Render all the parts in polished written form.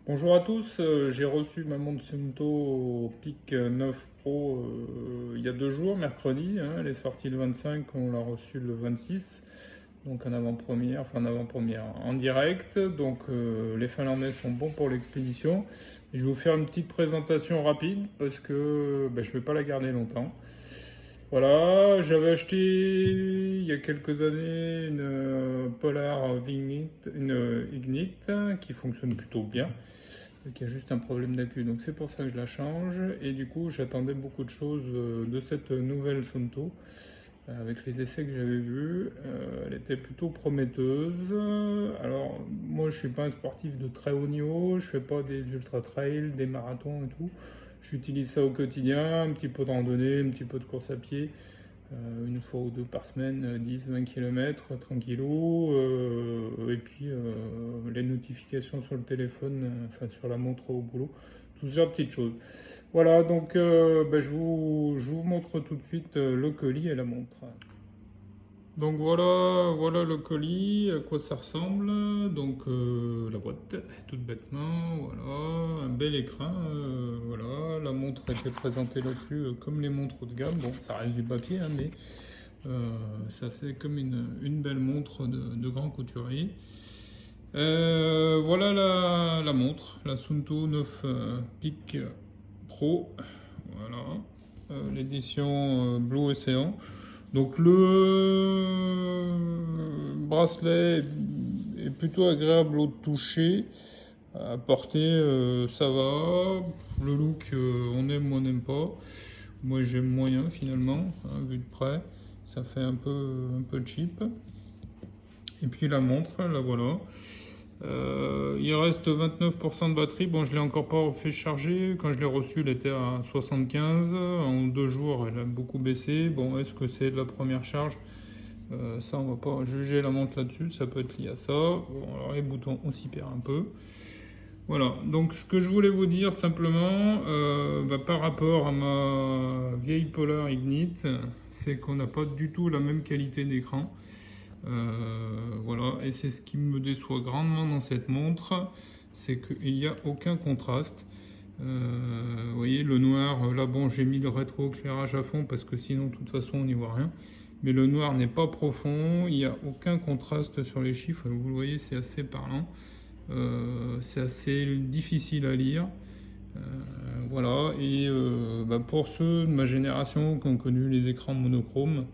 Bonjour à tous, j'ai reçu ma montre Sunto Peak 9 Pro il y a 2 jours, mercredi, hein. Elle est sortie le 25, on l'a reçue le 26, donc en avant-première, en direct. Donc les Finlandais sont bons pour l'expédition. Et je vais vous faire une petite présentation rapide parce que je ne vais pas la garder longtemps. Voilà, j'avais acheté il y a quelques années une Polar Ignite, Ignite qui fonctionne plutôt bien, qui a juste un problème d'accu. Donc c'est pour ça que je la change. Et du coup, j'attendais beaucoup de choses de cette nouvelle Sunto. Avec les essais que j'avais vus, elle était plutôt prometteuse. Alors, moi, je suis pas un sportif de très haut niveau. Je fais pas des ultra trails, des marathons et tout. J'utilise ça au quotidien, un petit peu de randonnée, un petit peu de course à pied, une fois ou deux par semaine, 10-20 km, tranquillou. Et puis les notifications sur le téléphone, enfin sur la montre au boulot, tout ce genre de petites choses. Voilà, donc je vous montre tout de suite le colis et la montre. Donc voilà le colis, à quoi ça ressemble. Donc la boîte, toute bêtement, voilà, un bel écran, voilà, la montre a été présentée là-dessus comme les montres haut de gamme. Bon, ça reste du papier, hein, mais ça fait comme une belle montre de grand couturier. Voilà la montre, la Sunto 9 Peak Pro, voilà, l'édition Blue Ocean. Donc le bracelet est plutôt agréable au toucher, à porter, ça va. Le look, on aime ou on n'aime pas. Moi j'aime moyen finalement, hein, vu de près, ça fait un peu cheap. Et puis la montre, la voilà. Il reste 29% de batterie. Bon, je ne l'ai encore pas fait charger. Quand je l'ai reçu, elle était à 75. En 2 jours, elle a beaucoup baissé. Bon, est-ce que c'est de la première charge? Ça, on va pas juger la montre là-dessus. Ça peut être lié à ça. Bon, alors les boutons, on s'y perd un peu. Voilà. Donc, ce que je voulais vous dire simplement, par rapport à ma vieille Polar Ignite, c'est qu'on n'a pas du tout la même qualité d'écran. Voilà, et c'est ce qui me déçoit grandement dans cette montre, c'est qu'il n'y a aucun contraste. Vous voyez, le noir, là bon, j'ai mis le rétroéclairage à fond parce que sinon, de toute façon, on n'y voit rien. Mais le noir n'est pas profond, il n'y a aucun contraste sur les chiffres. Vous le voyez, c'est assez parlant. C'est assez difficile à lire. Euh, voilà, et pour ceux de ma génération qui ont connu les écrans monochromes,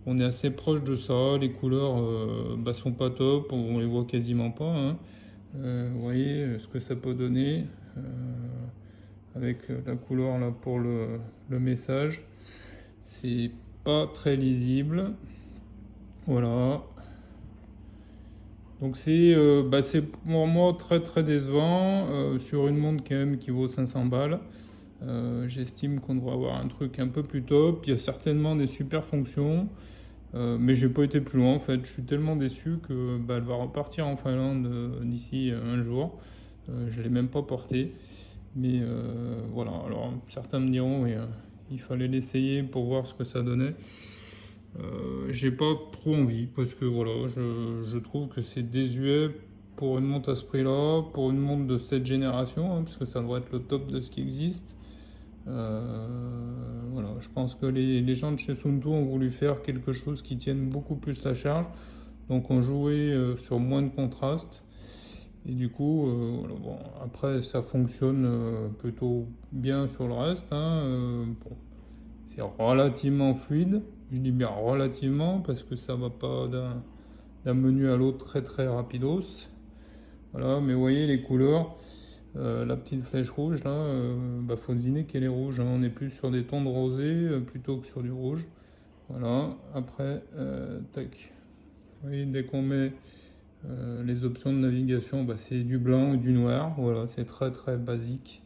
on est assez proche de ça. Les couleurs sont pas top, on les voit quasiment pas, hein. Vous voyez ce que ça peut donner avec la couleur là pour le message. C'est pas très lisible. Voilà. Donc c'est pour moi très très décevant sur une montre quand même qui vaut 500 balles. J'estime qu'on devrait avoir un truc un peu plus top. Il y a certainement des super fonctions. Mais j'ai pas été plus loin en fait. Je suis tellement déçu que elle va repartir en Finlande d'ici un jour. Je l'ai même pas portée. Mais voilà. Alors certains me diront oui, il fallait l'essayer pour voir ce que ça donnait. J'ai pas trop envie parce que voilà, je trouve que c'est désuet pour une montre à ce prix-là, pour une montre de cette génération, hein, parce que ça devrait être le top de ce qui existe. Voilà, je pense que les gens de chez Sunto ont voulu faire quelque chose qui tienne beaucoup plus la charge, donc ont joué sur moins de contraste. Et du coup, voilà, bon, après ça fonctionne plutôt bien sur le reste, hein, bon, c'est relativement fluide. Je dis bien relativement parce que ça va pas d'un menu à l'autre très très rapidos. Voilà, mais vous voyez les couleurs, la petite flèche rouge là, faut deviner qu'elle est rouge, hein. On est plus sur des tons de rosé plutôt que sur du rouge. Voilà, après, tac. Vous voyez, dès qu'on met les options de navigation, c'est du blanc ou du noir. Voilà, c'est très très basique.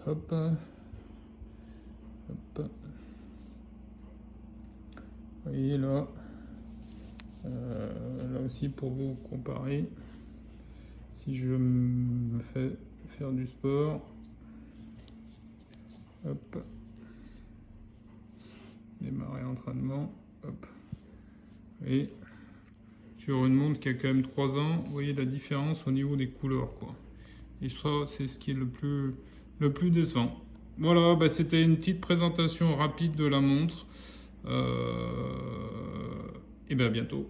Hop, hop. Vous voyez là, là aussi pour vous comparer, si je me fais faire du sport, hop, démarrer entraînement, hop, et sur une montre qui a quand même 3 ans. Vous voyez la différence au niveau des couleurs, quoi. Et ça, c'est ce qui est le plus décevant. Voilà, bah, c'était une petite présentation rapide de la montre. Et bien à bientôt.